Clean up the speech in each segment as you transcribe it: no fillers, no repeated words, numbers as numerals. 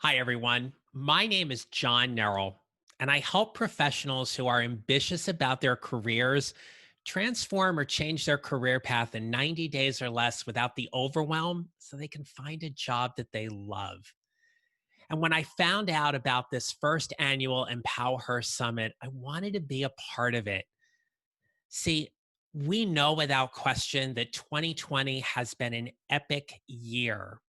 Hi, everyone. My name is John Neral, and I help professionals who are ambitious about their careers transform or change their career path in 90 days or less without the overwhelm so they can find a job that they love. And when I found out about this first annual EmpowHER Summit, I wanted to be a part of it. See, we know without question that 2020 has been an epic year.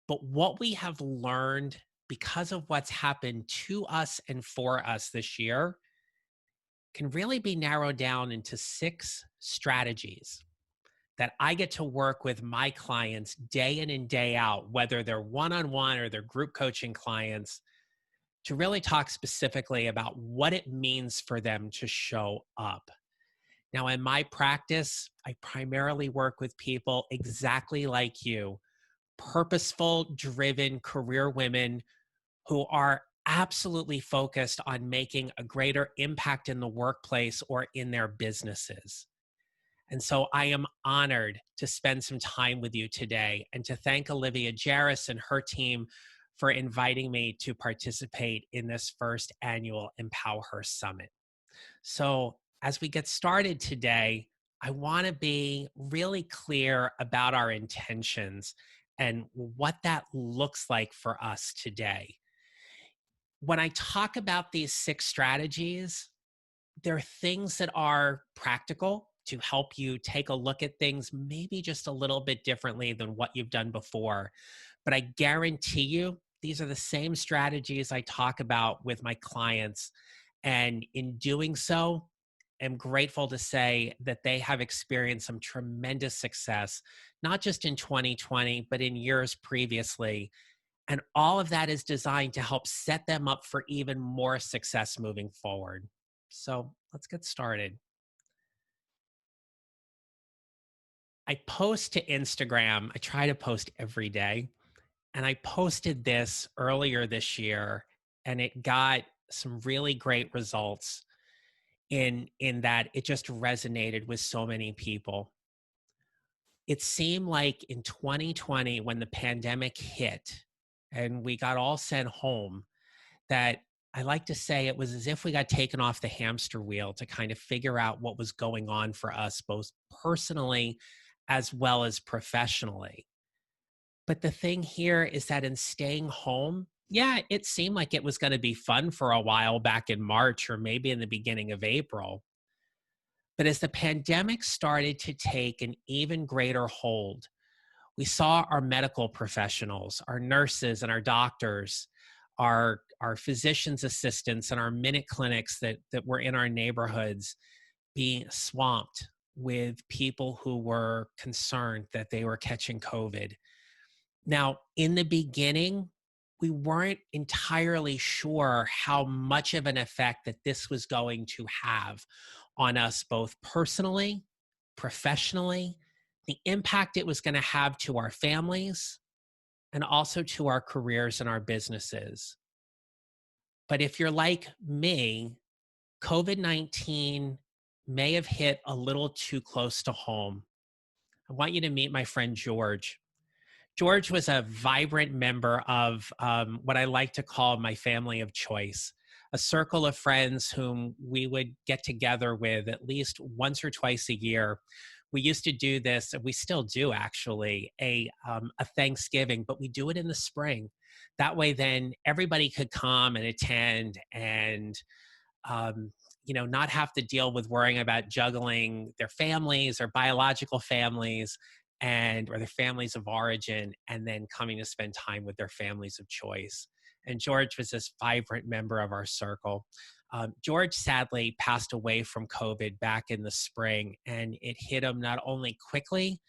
But what we have learned because of what's happened to us and for us this year can really be narrowed down into six strategies that I get to work with my clients day in and day out, whether they're one on one or they're group coaching clients, to really talk specifically about what it means for them to show up. Now, in my practice, I primarily work with people exactly like you, purposeful, driven career women who are absolutely focused on making a greater impact in the workplace or in their businesses. And so I am honored to spend some time with you today and to thank Olivia Jarris and her team for inviting me to participate in this first annual Empower Her Summit. So, as we get started today, I want to be really clear about our intentions and what that looks like for us today. When I talk about these six strategies, they're things that are practical to help you take a look at things maybe just a little bit differently than what you've done before. But I guarantee you, these are the same strategies I talk about with my clients. And in doing so, I'm grateful to say that they have experienced some tremendous success, not just in 2020, but in years previously. And all of that is designed to help set them up for even more success moving forward. So let's get started. I post to Instagram. I try to post every day. And I posted this earlier this year, and it got some really great results in that it just resonated with so many people. It seemed like in 2020, when the pandemic hit and we got all sent home, that I like to say it was as if we got taken off the hamster wheel to kind of figure out what was going on for us, both personally as well as professionally. But the thing here is that in staying home, yeah, it seemed like it was going to be fun for a while back in March or maybe in the beginning of April. But as the pandemic started to take an even greater hold, we saw our medical professionals, our nurses and our doctors, our physicians assistants and our minute clinics that were in our neighborhoods being swamped with people who were concerned that they were catching COVID. Now, in the beginning, we weren't entirely sure how much of an effect that this was going to have on us, both personally, professionally, the impact it was going to have to our families, and also to our careers and our businesses. But if you're like me, COVID 19 may have hit a little too close to home. I want you to meet my friend George. George was a vibrant member of what I like to call my family of choice, a circle of friends whom we would get together with at least once or twice a year. We used to do this, and we still do actually, a Thanksgiving, but we do it in the spring. That way, then everybody could come and attend and um, not have to deal with worrying about juggling their families or biological families and or their families of origin and then coming to spend time with their families of choice. And George was this vibrant member of our circle. George sadly passed away from COVID back in the spring, and it hit him not only quickly,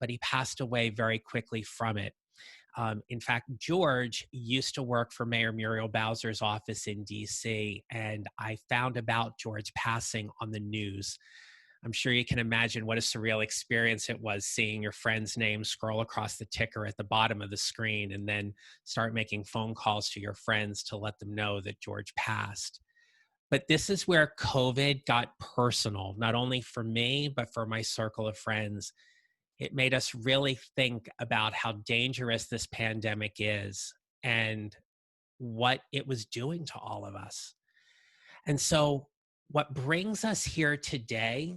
but he passed away very quickly from it. In fact, George used to work for Mayor Muriel Bowser's office in DC, and I found about George passing on the news. I'm sure you can imagine what a surreal experience it was seeing your friend's name scroll across the ticker at the bottom of the screen and then start making phone calls to your friends to let them know that George passed. But this is where COVID got personal, not only for me, but for my circle of friends. It made us really think about how dangerous this pandemic is and what it was doing to all of us. And so, what brings us here today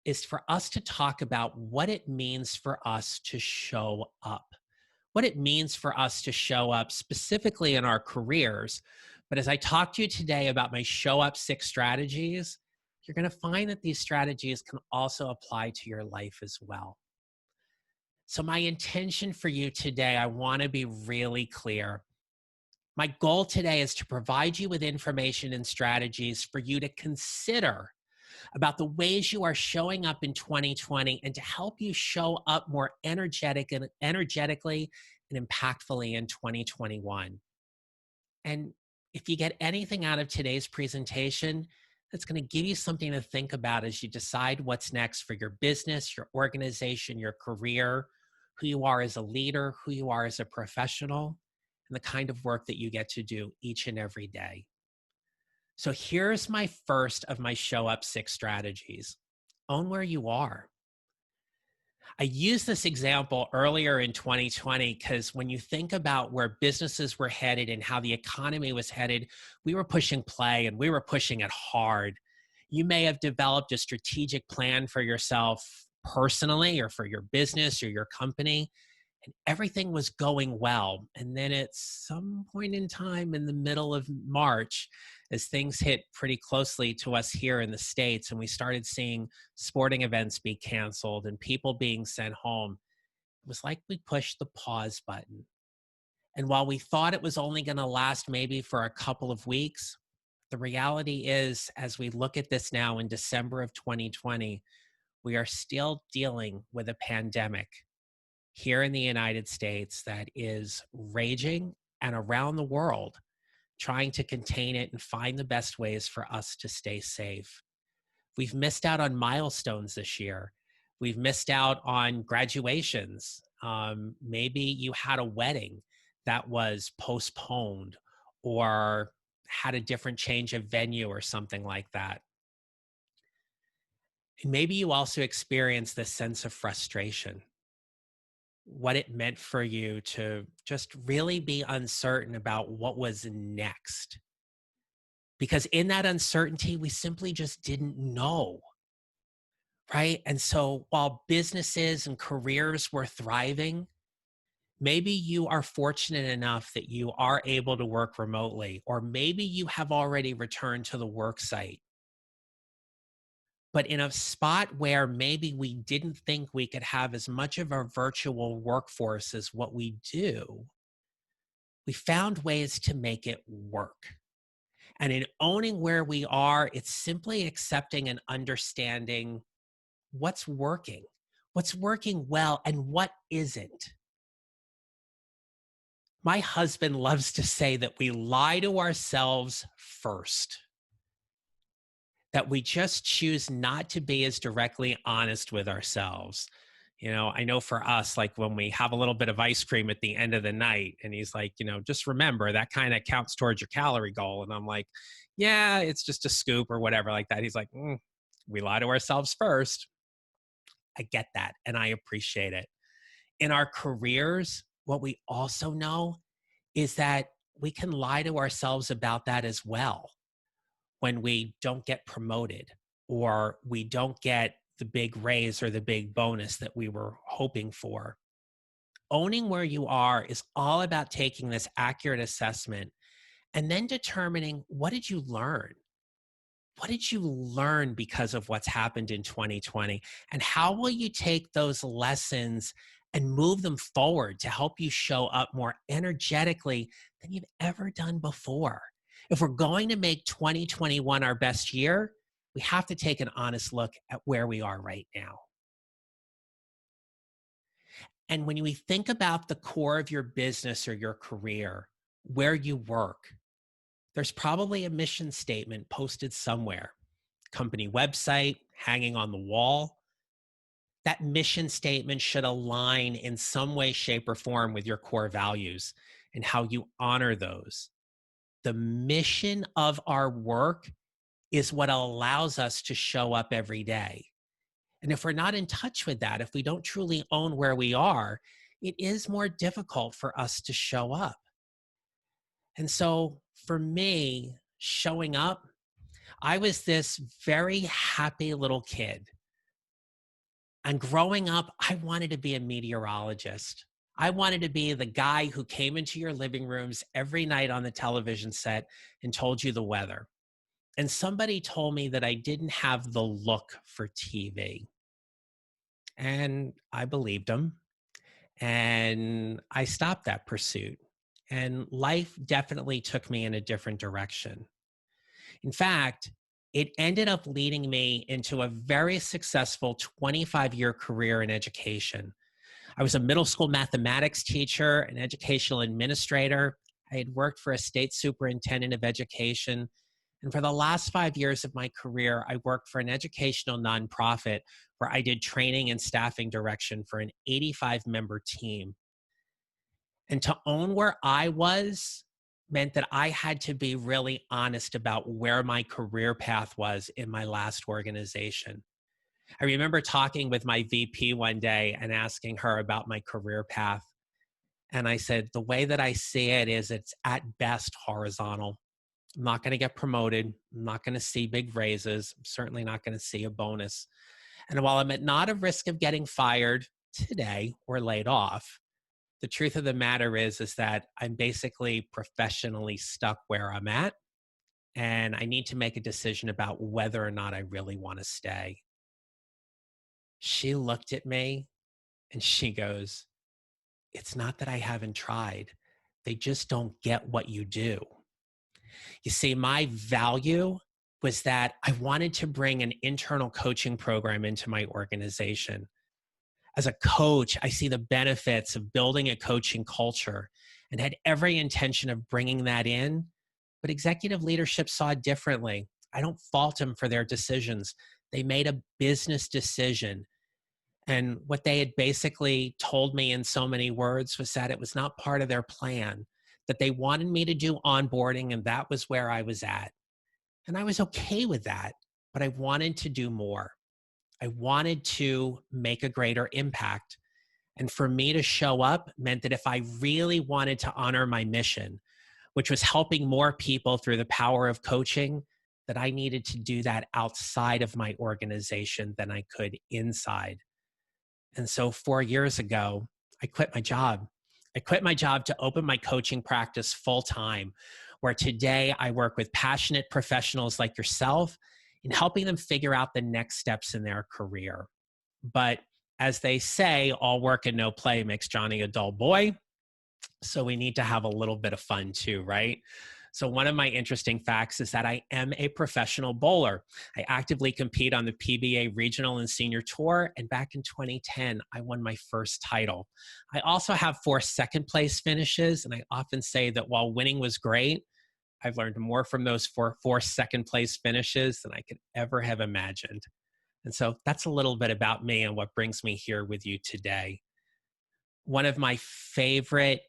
is for us to talk about what it means for us to show up, what it means for us to show up specifically in our careers. But as I talk to you today about my show up 6 strategies, you're going to find that these strategies can also apply to your life as well. So, my intention for you today, I want to be really clear. My goal today is to provide you with information and strategies for you to consider about the ways you are showing up in 2020 and to help you show up more energetically and impactfully in 2021. And if you get anything out of today's presentation, that's going to give you something to think about as you decide what's next for your business, your organization, your career, who you are as a leader, who you are as a professional, and the kind of work that you get to do each and every day. So here's my first of my show up 6 strategies. Own where you are. I used this example earlier in 2020 because when you think about where businesses were headed and how the economy was headed, we were pushing play and we were pushing it hard. You may have developed a strategic plan for yourself personally or for your business or your company, and everything was going well. And then at some point in time in the middle of March, as things hit pretty closely to us here in the States, and we started seeing sporting events be canceled and people being sent home, it was like we pushed the pause button. And while we thought it was only going to last maybe for a couple of weeks, the reality is, as we look at this now in December of 2020, we are still dealing with a pandemic here in the United States that is raging and around the world, trying to contain it and find the best ways for us to stay safe. We've missed out on milestones this year. We've missed out on graduations. Maybe you had a wedding that was postponed or had a different change of venue or something like that. And maybe you also experienced this sense of frustration, what it meant for you to just really be uncertain about what was next. Because in that uncertainty, we simply just didn't know, right? And so while businesses and careers were thriving, maybe you are fortunate enough that you are able to work remotely, or maybe you have already returned to the work site. But in a spot where maybe we didn't think we could have as much of a virtual workforce as what we do, we found ways to make it work. And in owning where we are, it's simply accepting and understanding what's working well, and what isn't. My husband loves to say that we lie to ourselves first, that we just choose not to be as directly honest with ourselves. You know, I know for us, like when we have a little bit of ice cream at the end of the night, and he's like, just remember that kind of counts towards your calorie goal. And I'm like, yeah, it's just a scoop or whatever like that. He's like, we lie to ourselves first. I get that. And I appreciate it. In our careers, what we also know is that we can lie to ourselves about that as well. When we don't get promoted or we don't get the big raise or the big bonus that we were hoping for. Owning where you are is all about taking this accurate assessment and then determining, what did you learn? What did you learn because of what's happened in 2020? And how will you take those lessons and move them forward to help you show up more energetically than you've ever done before? If we're going to make 2021 our best year, we have to take an honest look at where we are right now. And when we think about the core of your business or your career, where you work, there's probably a mission statement posted somewhere, company website, hanging on the wall. That mission statement should align in some way, shape, or form with your core values and how you honor those. The mission of our work is what allows us to show up every day. And if we're not in touch with that, if we don't truly own where we are, it is more difficult for us to show up. And so for me, showing up, I was this very happy little kid. And growing up, I wanted to be a meteorologist. I wanted to be the guy who came into your living rooms every night on the television set and told you the weather. And somebody told me that I didn't have the look for TV. And I believed them. And I stopped that pursuit. And life definitely took me in a different direction. In fact, it ended up leading me into a very successful 25-year career in education. I was a middle school mathematics teacher, an educational administrator. I had worked for a state superintendent of education. And for the last 5 years of my career, I worked for an educational nonprofit where I did training and staffing direction for an 85-member team. And to own where I was meant that I had to be really honest about where my career path was in my last organization. I remember talking with my VP one day and asking her about my career path. And I said, the way that I see it is it's at best horizontal. I'm not going to get promoted. I'm not going to see big raises. I'm certainly not going to see a bonus. And while I'm at not at risk of getting fired today or laid off, the truth of the matter is that I'm basically professionally stuck where I'm at. And I need to make a decision about whether or not I really want to stay. She looked at me and she goes, it's not that I haven't tried. They just don't get what you do. You see, my value was that I wanted to bring an internal coaching program into my organization. As a coach, I see the benefits of building a coaching culture and had every intention of bringing that in. But executive leadership saw it differently. I don't fault them for their decisions. They made a business decision. And what they had basically told me in so many words was that it was not part of their plan, that they wanted me to do onboarding, and that was where I was at. And I was okay with that, but I wanted to do more. I wanted to make a greater impact. And for me to show up meant that if I really wanted to honor my mission, which was helping more people through the power of coaching, that I needed to do that outside of my organization than I could inside. And so 4 years ago, I quit my job. I quit my job to open my coaching practice full time, where today I work with passionate professionals like yourself in helping them figure out the next steps in their career. But as they say, all work and no play makes Johnny a dull boy. So we need to have a little bit of fun too, right? So one of my interesting facts is that I am a professional bowler. I actively compete on the PBA regional and senior tour. And back in 2010, I won my first title. I also have 4 second place finishes. And I often say that while winning was great, I've learned more from those four second place finishes than I could ever have imagined. And so that's a little bit about me and what brings me here with you today. One of my favorite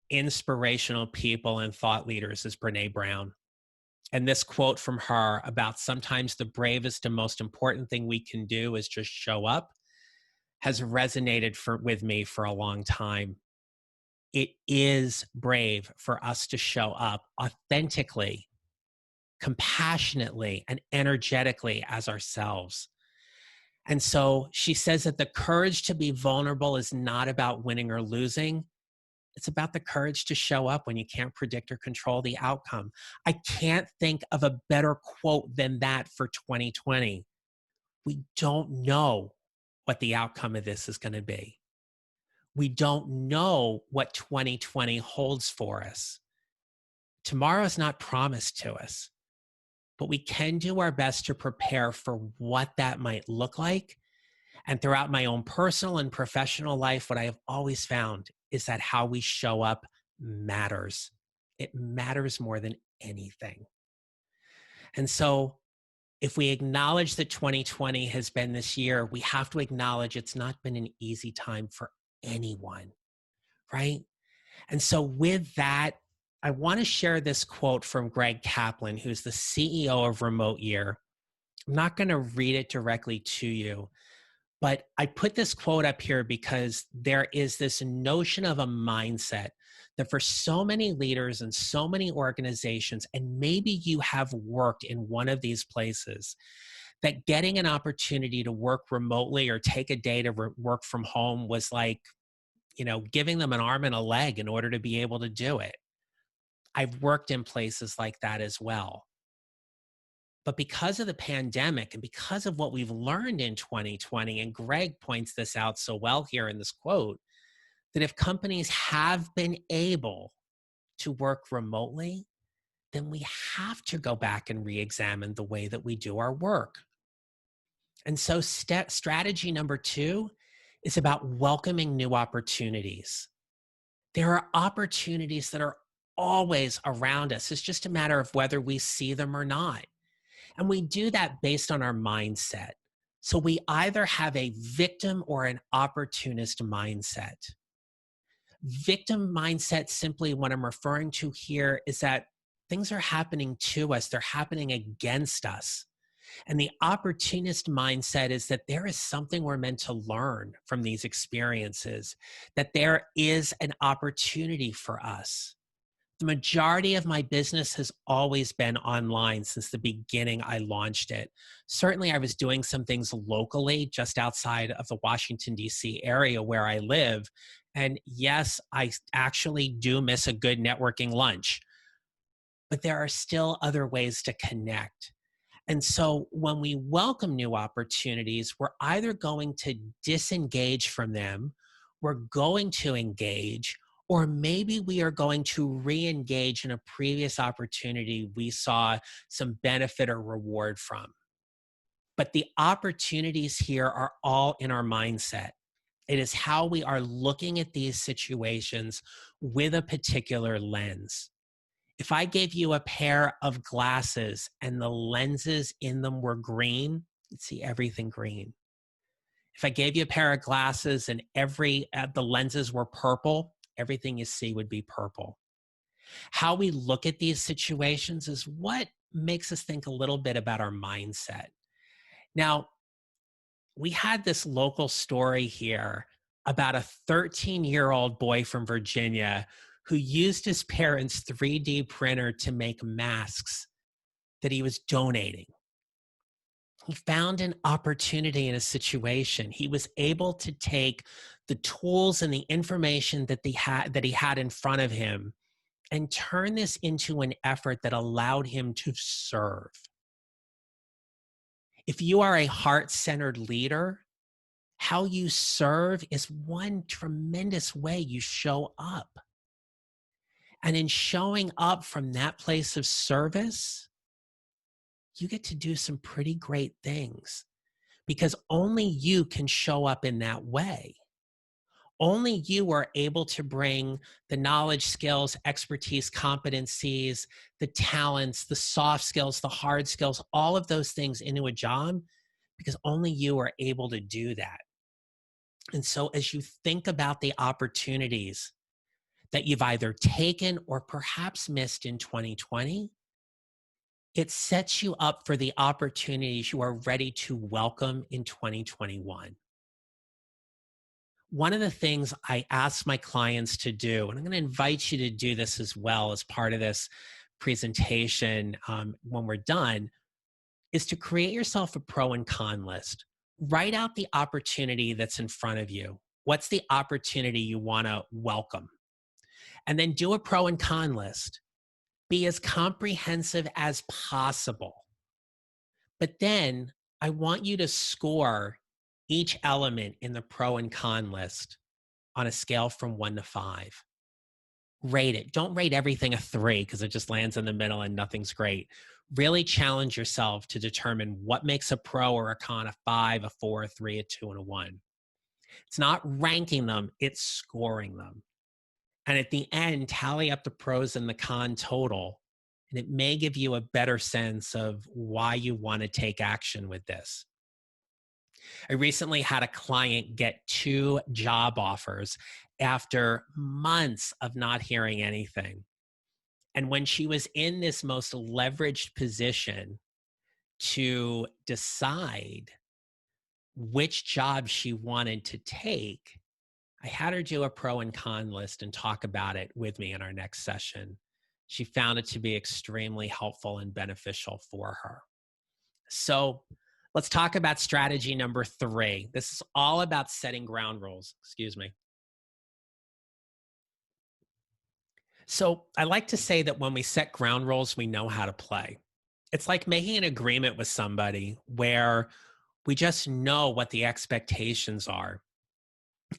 inspirational people and thought leaders is Brené Brown. And this quote from her about sometimes the bravest and most important thing we can do is just show up has resonated with me for a long time. It is brave for us to show up authentically, compassionately, and energetically as ourselves. And so she says that the courage to be vulnerable is not about winning or losing. It's about the courage to show up when you can't predict or control the outcome. I can't think of a better quote than that for 2020. We don't know what the outcome of this is going to be. We don't know what 2020 holds for us. Tomorrow is not promised to us, but we can do our best to prepare for what that might look like. And throughout my own personal and professional life, what I have always found is that how we show up matters. It matters more than anything. And so if we acknowledge that 2020 has been this year, we have to acknowledge it's not been an easy time for anyone, right? And so with that, I want to share this quote from Greg Kaplan, who's the CEO of EmpowHER. I'm not going to read it directly to you, but I put this quote up here because there is this notion of a mindset that for so many leaders and so many organizations, and maybe you have worked in one of these places, that getting an opportunity to work remotely or take a day to work from home was like, giving them an arm and a leg in order to be able to do it. I've worked in places like that as well. But because of the pandemic and because of what we've learned in 2020, and Greg points this out so well here in this quote, that if companies have been able to work remotely, then we have to go back and re-examine the way that we do our work. And so strategy number 2 is about welcoming new opportunities. There are opportunities that are always around us. It's just a matter of whether we see them or not. And we do that based on our mindset. So we either have a victim or an opportunist mindset. Victim mindset, simply what I'm referring to here, is that things are happening to us, they're happening against us. And the opportunist mindset is that there is something we're meant to learn from these experiences, that there is an opportunity for us. The majority of my business has always been online since the beginning I launched it. Certainly, I was doing some things locally just outside of the Washington, D.C. area where I live. And yes, I actually do miss a good networking lunch, but there are still other ways to connect. And so when we welcome new opportunities, we're either going to disengage from them, we're going to engage, or maybe we are going to re-engage in a previous opportunity we saw some benefit or reward from. But the opportunities here are all in our mindset. It is how we are looking at these situations with a particular lens. If I gave you a pair of glasses and the lenses in them were green, you'd see everything green. If I gave you a pair of glasses and the lenses were purple, everything you see would be purple. How we look at these situations is what makes us think a little bit about our mindset. Now, we had this local story here about a 13-year-old boy from Virginia who used his parents' 3D printer to make masks that he was donating. He found an opportunity in a situation. He was able to take the tools and the information that he had in front of him and turn this into an effort that allowed him to serve. If you are a heart-centered leader, how you serve is one tremendous way you show up. And in showing up from that place of service, you get to do some pretty great things because only you can show up in that way. Only you are able to bring the knowledge, skills, expertise, competencies, the talents, the soft skills, the hard skills, all of those things into a job because only you are able to do that. And so as you think about the opportunities that you've either taken or perhaps missed in 2020, it sets you up for the opportunities you are ready to welcome in 2021. One of the things I ask my clients to do, and I'm going to invite you to do this as well as part of this presentation when we're done, is to create yourself a pro and con list. Write out the opportunity that's in front of you. What's the opportunity you want to welcome? And then do a pro and con list. Be as comprehensive as possible. But then I want you to score each element in the pro and con list on a scale from 1 to 5. Rate it. Don't rate everything a 3 because it just lands in the middle and nothing's great. Really challenge yourself to determine what makes a pro or a con a 5, a 4, a 3, a 2, and a 1. It's not ranking them, it's scoring them. And at the end, tally up the pros and the con total. And it may give you a better sense of why you want to take action with this. I recently had a client get 2 job offers after months of not hearing anything. And when she was in this most leveraged position to decide which job she wanted to take, I had her do a pro and con list and talk about it with me in our next session. She found it to be extremely helpful and beneficial for her. So let's talk about strategy number 3. This is all about setting ground rules. Excuse me. So I like to say that when we set ground rules, we know how to play. It's like making an agreement with somebody where we just know what the expectations are.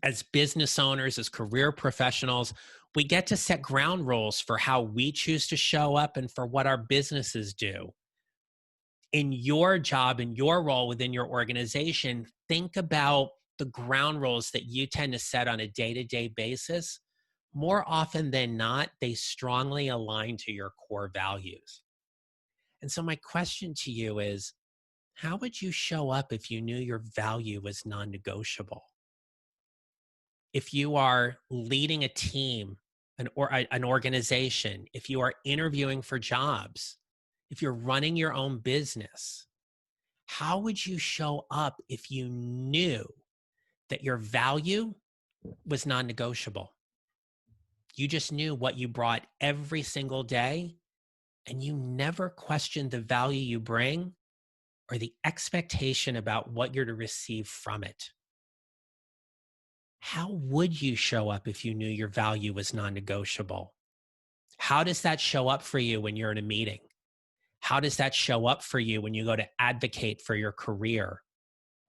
As business owners, as career professionals, we get to set ground rules for how we choose to show up and for what our businesses do. In your job, in your role within your organization, think about the ground rules that you tend to set on a day-to-day basis. More often than not, they strongly align to your core values. And so my question to you is, how would you show up if you knew your value was non-negotiable? If you are leading a team, an organization, if you are interviewing for jobs, if you're running your own business, how would you show up if you knew that your value was non-negotiable? You just knew what you brought every single day, and you never questioned the value you bring or the expectation about what you're to receive from it. How would you show up if you knew your value was non-negotiable? How does that show up for you when you're in a meeting? How does that show up for you when you go to advocate for your career,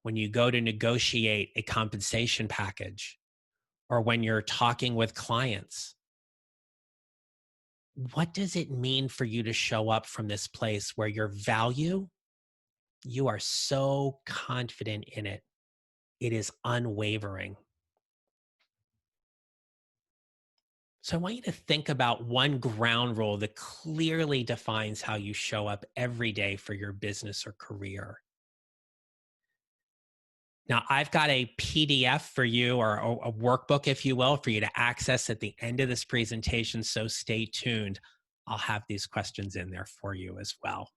when you go to negotiate a compensation package, or when you're talking with clients? What does it mean for you to show up from this place where your value, you are so confident in it, it is unwavering? So I want you to think about one ground rule that clearly defines how you show up every day for your business or career. Now, I've got a PDF for you, or a workbook, if you will, for you to access at the end of this presentation. So stay tuned. I'll have these questions in there for you as well.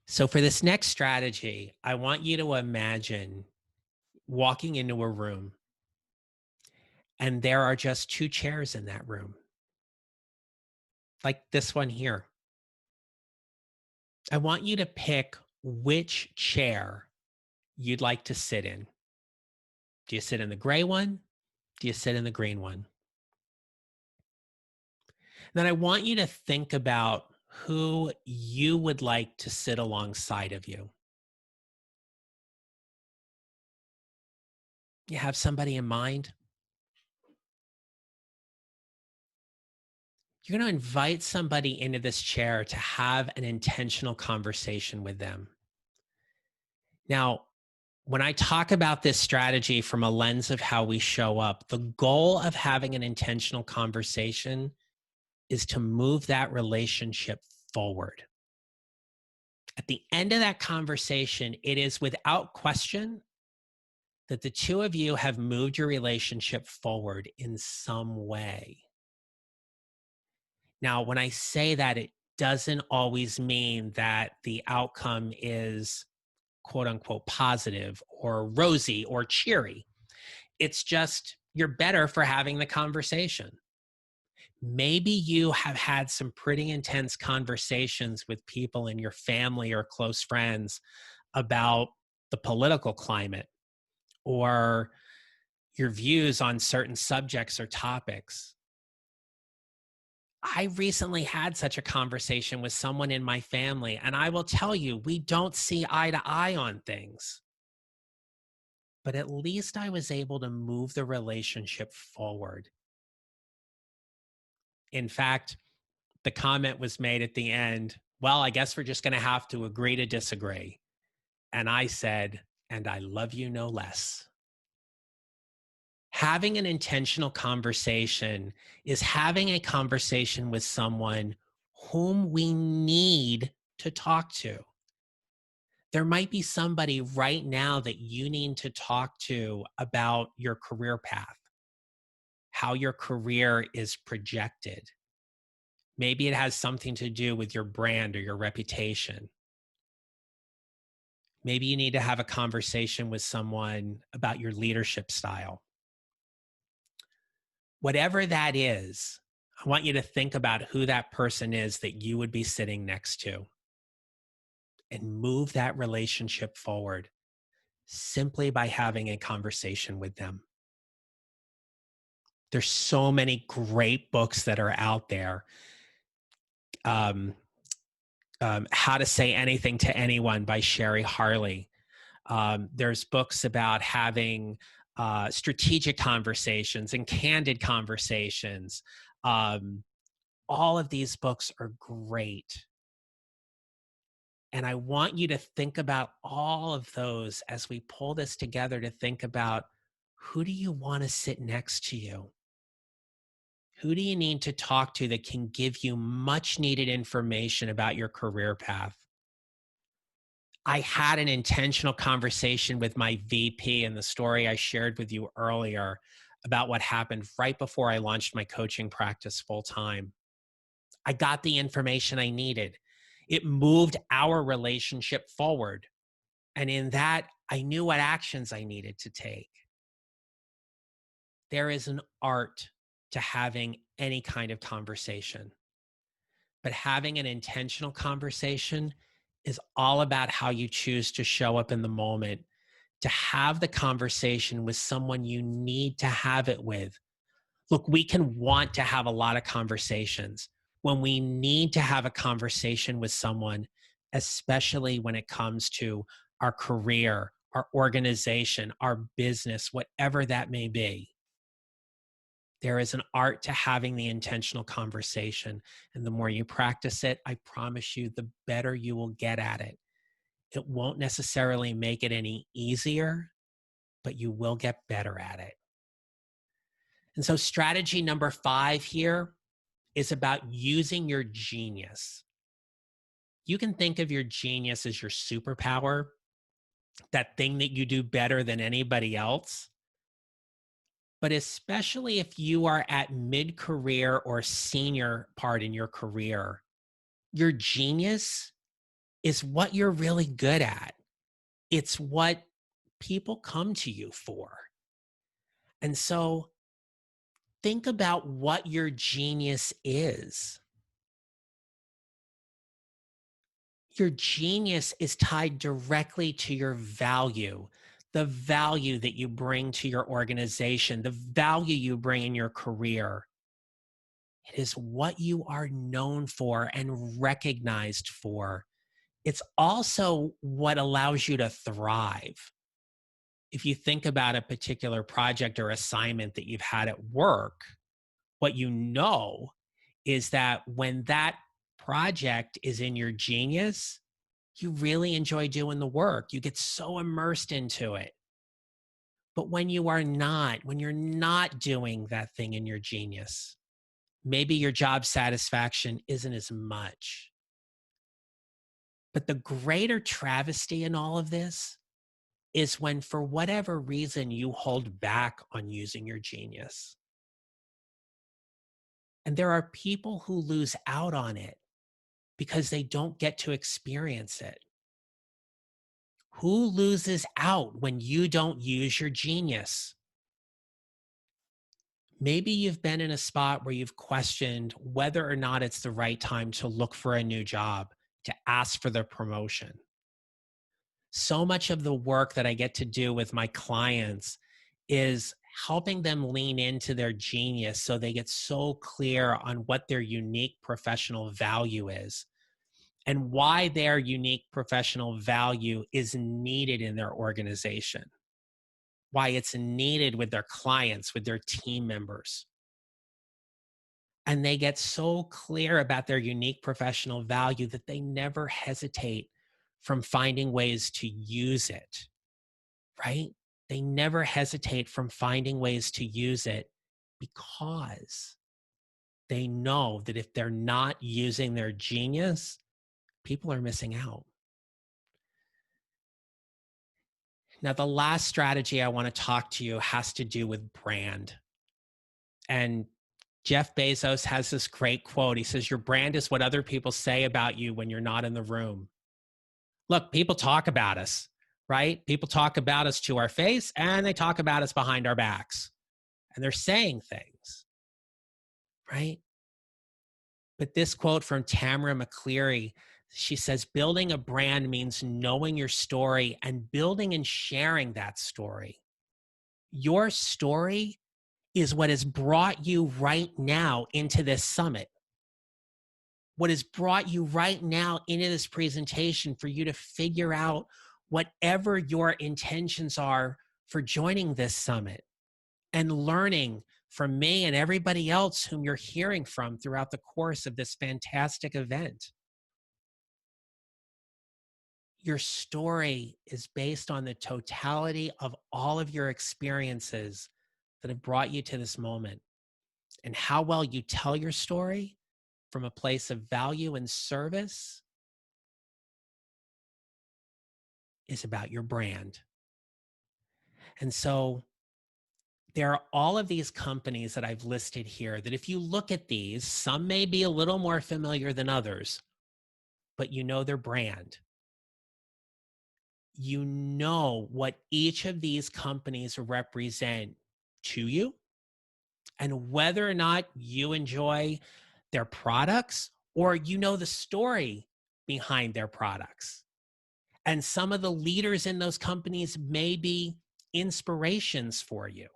So for this next strategy, I want you to imagine walking into a room and there are just 2 chairs in that room, like this one here. I want you to pick which chair you'd like to sit in. Do you sit in the gray one? Do you sit in the green one? Then I want you to think about who you would like to sit alongside of you. You have somebody in mind? You're going to invite somebody into this chair to have an intentional conversation with them. Now, when I talk about this strategy from a lens of how we show up, the goal of having an intentional conversation is to move that relationship forward. At the end of that conversation, it is without question that the two of you have moved your relationship forward in some way. Now, when I say that, it doesn't always mean that the outcome is quote unquote positive or rosy or cheery. It's just you're better for having the conversation. Maybe you have had some pretty intense conversations with people in your family or close friends about the political climate or your views on certain subjects or topics. I recently had such a conversation with someone in my family, and I will tell you, we don't see eye to eye on things. But at least I was able to move the relationship forward. In fact, the comment was made at the end, well, I guess we're just going to have to agree to disagree. And I said, and I love you no less. Having an intentional conversation is having a conversation with someone whom we need to talk to. There might be somebody right now that you need to talk to about your career path, how your career is projected. Maybe it has something to do with your brand or your reputation. Maybe you need to have a conversation with someone about your leadership style. Whatever that is, I want you to think about who that person is that you would be sitting next to and move that relationship forward simply by having a conversation with them. There's so many great books that are out there. Um, How to Say Anything to Anyone by Sherry Harley. There's books about having strategic conversations and candid conversations. Um, all of these books are great. And I want you to think about all of those as we pull this together to think about, who do you want to sit next to you? Who do you need to talk to that can give you much needed information about your career path? I had an intentional conversation with my VP in the story I shared with you earlier about what happened right before I launched my coaching practice full time. I got the information I needed. It moved our relationship forward. And in that, I knew what actions I needed to take. There is an art to having any kind of conversation, but having an intentional conversation is all about how you choose to show up in the moment, to have the conversation with someone you need to have it with. Look, we can want to have a lot of conversations. When we need to have a conversation with someone, especially when it comes to our career, our organization, our business, whatever that may be, there is an art to having the intentional conversation. And the more you practice it, I promise you, the better you will get at it. It won't necessarily make it any easier, but you will get better at it. And so, strategy number 5 here is about using your genius. You can think of your genius as your superpower, that thing that you do better than anybody else. But especially if you are at mid-career or senior part in your career, your genius is what you're really good at. It's what people come to you for. And so think about what your genius is. Your genius is tied directly to your value, the value that you bring to your organization, the value you bring in your career. It is what you are known for and recognized for. It's also what allows you to thrive. If you think about a particular project or assignment that you've had at work, what you know is that when that project is in your genius, you really enjoy doing the work. You get so immersed into it. But when you are not, when you're not doing that thing in your genius, maybe your job satisfaction isn't as much. But the greater travesty in all of this is when, for whatever reason, you hold back on using your genius. And there are people who lose out on it because they don't get to experience it. Who loses out when you don't use your genius? Maybe you've been in a spot where you've questioned whether or not it's the right time to look for a new job, to ask for the promotion. So much of the work that I get to do with my clients is helping them lean into their genius so they get so clear on what their unique professional value is and why their unique professional value is needed in their organization, why it's needed with their clients, with their team members. And they get so clear about their unique professional value that they never hesitate from finding ways to use it, right? They never hesitate from finding ways to use it because they know that if they're not using their genius, people are missing out. Now, the last strategy I want to talk to you has to do with brand. And Jeff Bezos has this great quote. He says, "Your brand is what other people say about you when you're not in the room." Look, people talk about us. right? People talk about us to our face and they talk about us behind our backs. And they're saying things, right? But this quote from Tamara McCleary, she says, building a brand means knowing your story and building and sharing that story. Your story is what has brought you right now into this summit. What has brought you right now into this presentation for you to figure out whatever your intentions are for joining this summit and learning from me and everybody else whom you're hearing from throughout the course of this fantastic event. Your story is based on the totality of all of your experiences that have brought you to this moment. And how well you tell your story from a place of value and service is about your brand. And so there are all of these companies that I've listed here that if you look at these, some may be a little more familiar than others, but you know their brand. You know what each of these companies represent to you and whether or not you enjoy their products or you know the story behind their products. And some of the leaders in those companies may be inspirations for you.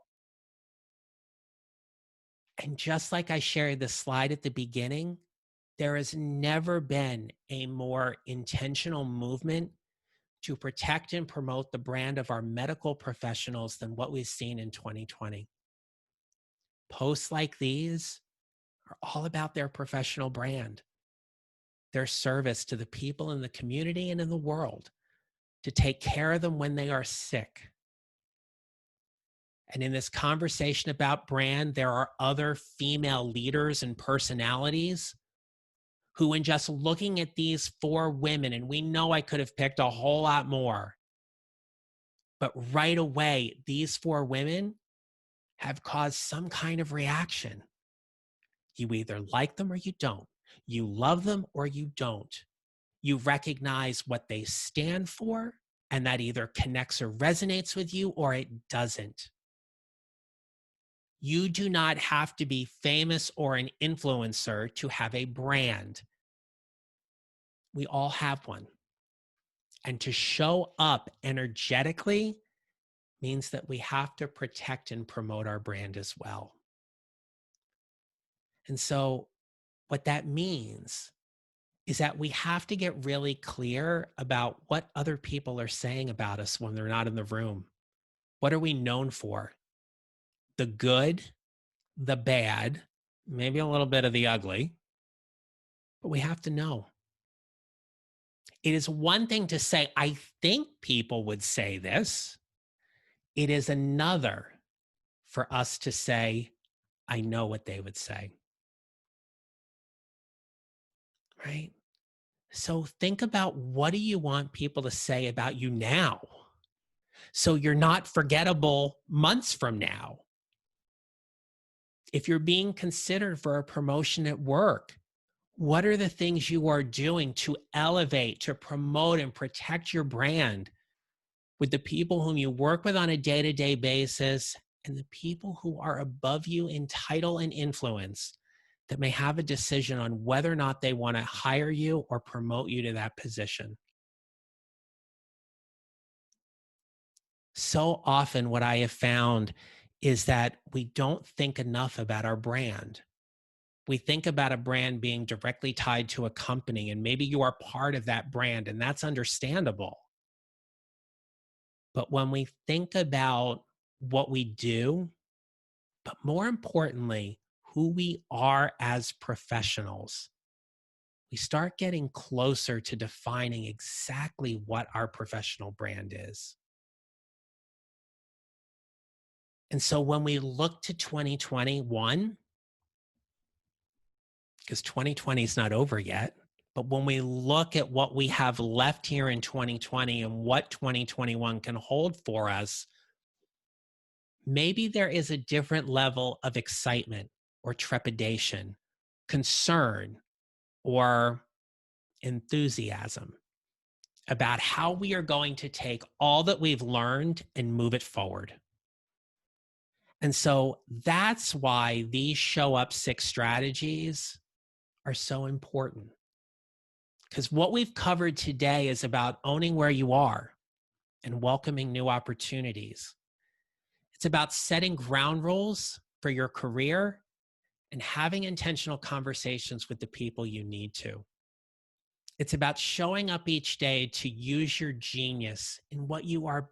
And just like I shared the slide at the beginning, there has never been a more intentional movement to protect and promote the brand of our medical professionals than what we've seen in 2020. Posts like these are all about their professional brand, their service to the people in the community and in the world, to take care of them when they are sick. And in this conversation about brand, there are other female leaders and personalities who, in just looking at these 4 women, and we know I could have picked a whole lot more, but right away, these 4 women have caused some kind of reaction. You either like them or you don't. You love them or you don't. You recognize what they stand for, and that either connects or resonates with you or it doesn't. You do not have to be famous or an influencer to have a brand. We all have one. And to show up energetically means that we have to protect and promote our brand as well. And so what that means is that we have to get really clear about what other people are saying about us when they're not in the room. What are we known for? The good, the bad, maybe a little bit of the ugly, but we have to know. It is one thing to say, I think people would say this. It is another for us to say, I know what they would say. Right? So think about, what do you want people to say about you now? So you're not forgettable months from now. If you're being considered for a promotion at work, what are the things you are doing to elevate, to promote, and protect your brand with the people whom you work with on a day-to-day basis and the people who are above you in title and influence that may have a decision on whether or not they want to hire you or promote you to that position? So often what I have found is that we don't think enough about our brand. We think about a brand being directly tied to a company, and maybe you are part of that brand, and that's understandable. But when we think about what we do, but more importantly, who we are as professionals, we start getting closer to defining exactly what our professional brand is. And so when we look to 2021, because 2020 is not over yet, but when we look at what we have left here in 2020 and what 2021 can hold for us, maybe there is a different level of excitement or trepidation, concern, or enthusiasm. about how we are going to take all that we've learned and move it forward. And so that's why these show up 6 strategies are so important. Because what we've covered today is about owning where you are and welcoming new opportunities. It's about setting ground rules for your career and having intentional conversations with the people you need to. It's about showing up each day to use your genius in what you are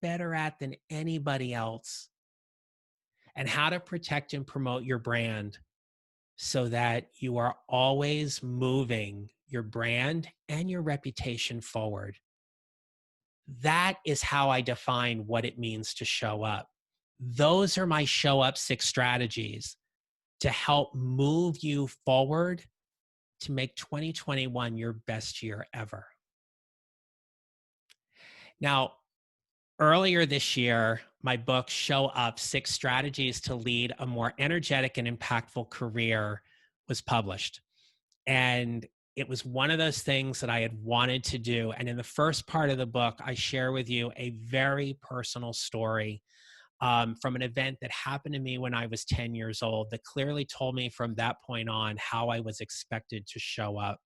better at than anybody else, and how to protect and promote your brand so that you are always moving your brand and your reputation forward. That is how I define what it means to show up. Those are my show up 6 strategies to help move you forward to make 2021 your best year ever. Now, earlier this year, my book, Show Up 6 Strategies to Lead a More Energetic and Impactful Career, was published. And it was one of those things that I had wanted to do. And in the first part of the book, I share with you a very personal story from an event that happened to me when I was 10 years old that clearly told me from that point on how I was expected to show up.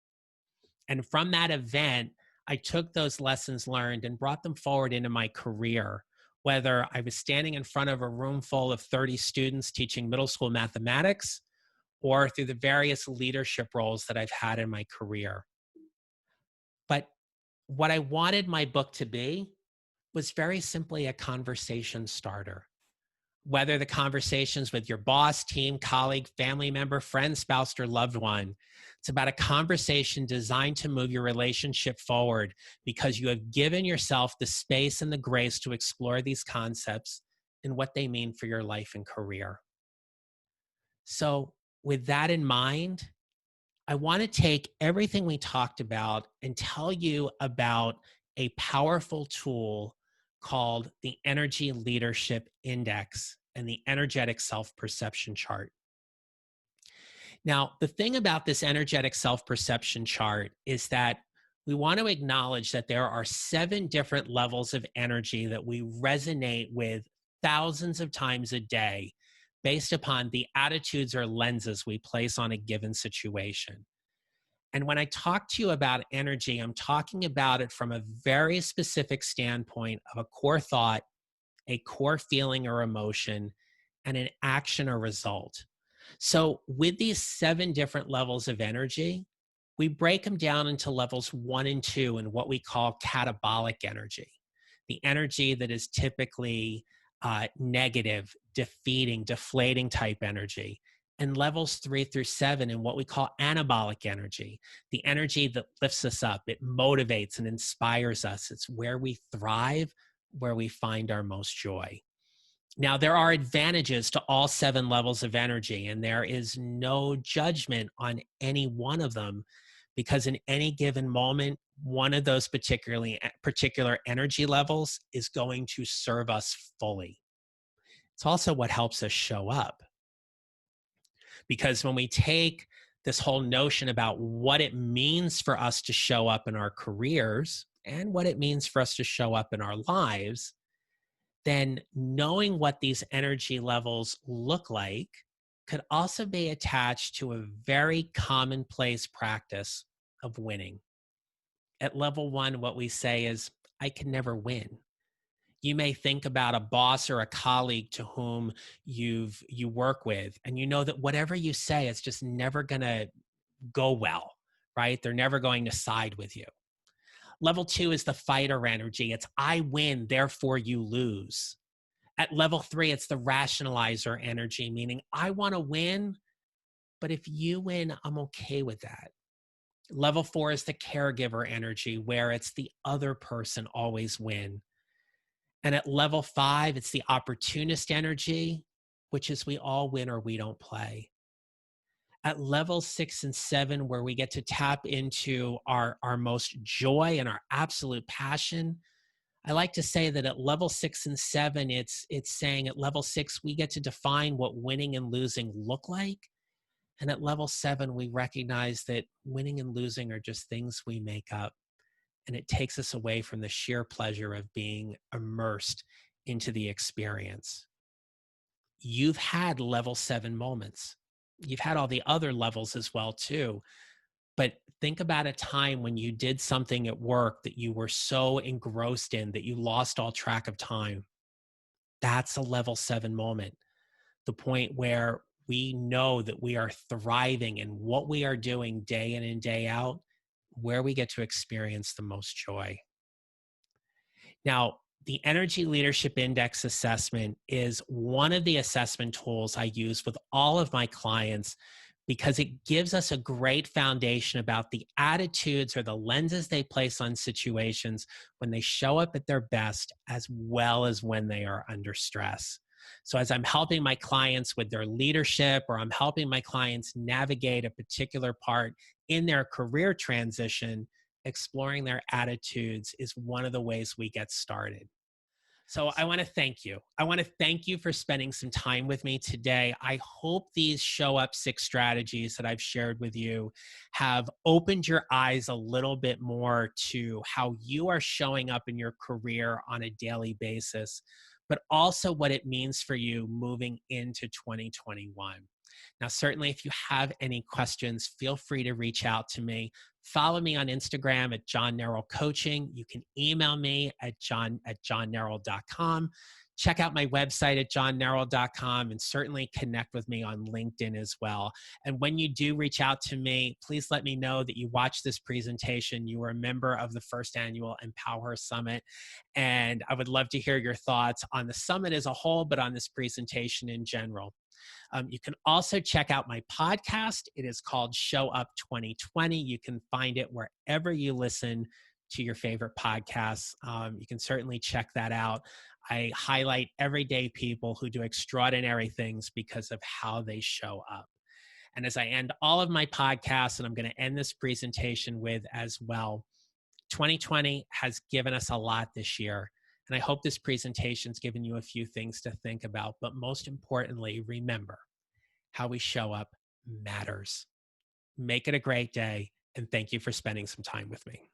And from that event, I took those lessons learned and brought them forward into my career, whether I was standing in front of a room full of 30 students teaching middle school mathematics, or through the various leadership roles that I've had in my career. But what I wanted my book to be was very simply a conversation starter. Whether the conversations with your boss, team, colleague, family member, friend, spouse, or loved one, it's about a conversation designed to move your relationship forward because you have given yourself the space and the grace to explore these concepts and what they mean for your life and career. So, with that in mind, I want to take everything we talked about and tell you about a powerful tool called the Energy Leadership Index and the Energetic Self Perception Chart. Now, the thing about this energetic self perception chart is that we want to acknowledge that there are 7 different levels of energy that we resonate with thousands of times a day based upon the attitudes or lenses we place on a given situation. And when I talk to you about energy, I'm talking about it from a very specific standpoint of a core thought, a core feeling or emotion, and an action or result. So, with these 7 different levels of energy, we break them down into levels 1 and 2 in what we call catabolic energy, the energy that is typically negative, defeating, deflating type energy, and levels 3 through 7 in what we call anabolic energy, the energy that lifts us up, it motivates and inspires us. It's where we thrive, where we find our most joy. Now, there are advantages to all 7 levels of energy, and there is no judgment on any one of them because in any given moment, one of those particular energy levels is going to serve us fully. It's also what helps us show up, because when we take this whole notion about what it means for us to show up in our careers and what it means for us to show up in our lives, then knowing what these energy levels look like could also be attached to a very commonplace practice of winning. At level 1, what we say is, I can never win. You may think about a boss or a colleague to whom you work with, and you know that whatever you say is just never going to go well, right? They're never going to side with you. Level 2 is the fighter energy. It's I win, therefore you lose. At level 3, it's the rationalizer energy, meaning I want to win, but if you win, I'm okay with that. Level 4 is the caregiver energy, where it's the other person always win. And at level 5, it's the opportunist energy, which is we all win or we don't play. At level 6 and 7, where we get to tap into our most joy and our absolute passion, I like to say that at level 6 and 7, it's saying at level 6, we get to define what winning and losing look like. And at level 7, we recognize that winning and losing are just things we make up. and it takes us away from the sheer pleasure of being immersed into the experience. You've had level 7 moments. You've had all the other levels as well too. But think about a time when you did something at work that you were so engrossed in that you lost all track of time. That's a level 7 moment. The point where we know that we are thriving in what we are doing day in and day out, where we get to experience the most joy. Now, the Energy Leadership Index assessment is one of the assessment tools I use with all of my clients because it gives us a great foundation about the attitudes or the lenses they place on situations when they show up at their best, as well as when they are under stress. So, as I'm helping my clients with their leadership, or I'm helping my clients navigate a particular part in their career transition, exploring their attitudes is one of the ways we get started. So I want to thank you. I want to thank you for spending some time with me today. I hope these show up 6 strategies that I've shared with you have opened your eyes a little bit more to how you are showing up in your career on a daily basis, but also what it means for you moving into 2021. Now, certainly, if you have any questions, feel free to reach out to me. Follow me on Instagram at John Neral Coaching. You can email me at john@johnneral.com. Check out my website at johnneral.com, and certainly connect with me on LinkedIn as well. And when you do reach out to me, please let me know that you watched this presentation. You were a member of the first annual EmpowHER Summit. And I would love to hear your thoughts on the summit as a whole, but on this presentation in general. You can also check out my podcast. It is called Show Up 2020. You can find it wherever you listen to your favorite podcasts. You can certainly check that out. I highlight everyday people who do extraordinary things because of how they show up. And as I end all of my podcasts, and I'm going to end this presentation with as well, 2020 has given us a lot this year. And I hope this presentation's given you a few things to think about. But most importantly, remember, how we show up matters. Make it a great day. And thank you for spending some time with me.